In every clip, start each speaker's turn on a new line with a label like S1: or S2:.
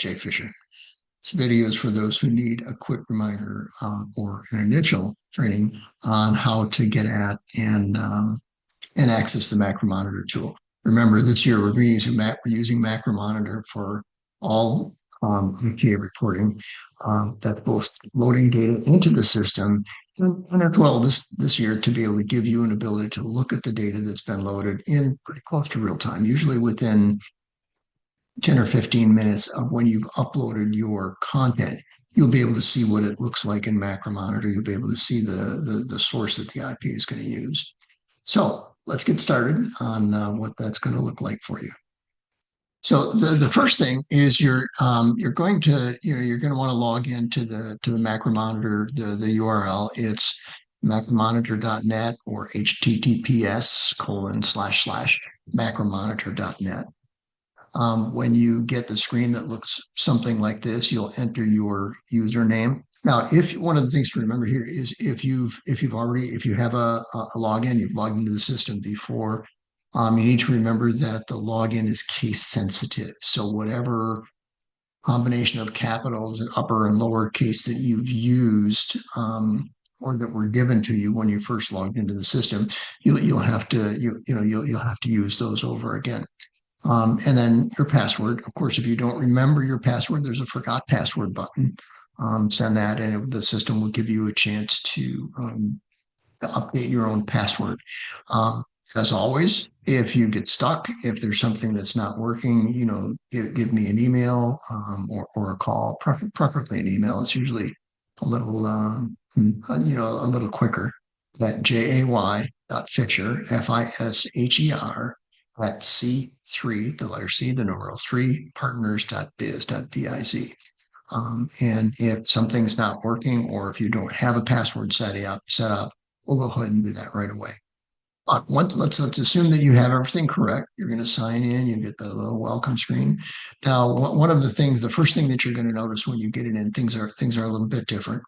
S1: Jay Fisher. This video is for those who need a quick reminder or an initial training on how to get at and access the Macromonitor tool. Remember, this year we're using Macromonitor for all EPA reporting. That's both loading data into the system and as well this year to be able to give you an ability to look at the data that's been loaded in pretty close to real time, usually within 10 or 15 minutes of when you've uploaded your content. You'll be able to see what it looks like in Macromonitor. You'll be able to see the source that the IP is going to use. So let's get started on what that's going to look like for you. So the first thing is you're going to want to log into the Macromonitor, the URL. It's macromonitor.net or https://macromonitor.net. When you get the screen that looks something like this, you'll enter your username. Now, if one of the things to remember here is if you have a login, you've logged into the system before, you need to remember that the login is case sensitive. So whatever combination of capitals and upper and lower case that you've used or that were given to you when you first logged into the system, you'll have to use those over again. And then your password. Of course, if you don't remember your password, there's a forgot password button. Send that, and the system will give you a chance to update your own password. As always, if you get stuck, if there's something that's not working, give me an email or a call, preferably an email. It's usually a little, a little quicker. That jay.fisher, FISHER, at C3, the letter C, the numeral 3, partners.biz. And if something's not working, or if you don't have a password set up, we'll go ahead and do that right away. But let's assume that you have everything correct. You're going to sign in. You get the little welcome screen. Now, the first thing that you're going to notice when you get it in, things are a little bit different.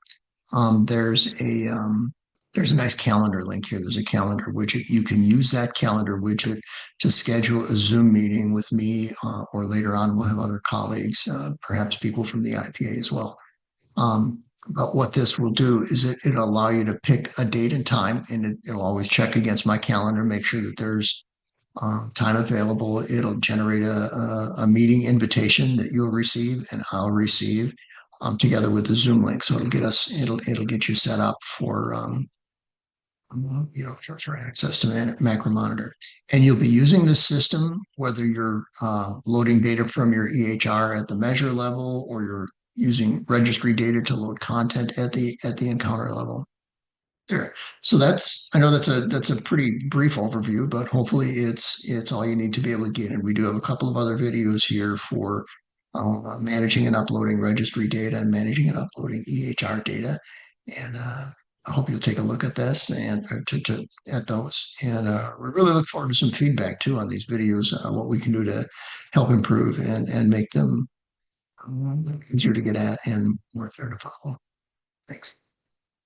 S1: There's a nice calendar link here. There's a calendar widget. You can use that calendar widget to schedule a Zoom meeting with me, or later on we'll have other colleagues, perhaps people from the IPA as well. But what this will do is it'll allow you to pick a date and time, and it'll always check against my calendar, make sure that there's time available. It'll generate a meeting invitation that you'll receive and I'll receive, together with the Zoom link. So it'll get you set up for for access to Macromonitor. And you'll be using the system whether you're loading data from your EHR at the measure level, or you're using registry data to load content at the encounter level. There. So I know that's a pretty brief overview, but hopefully it's all you need to be able to get. And we do have a couple of other videos here for managing and uploading registry data and managing and uploading EHR data. And I hope you'll take a look at this and at those. And we really look forward to some feedback too on these videos, what we can do to help improve and make them easier to get at and more fair to follow. Thanks.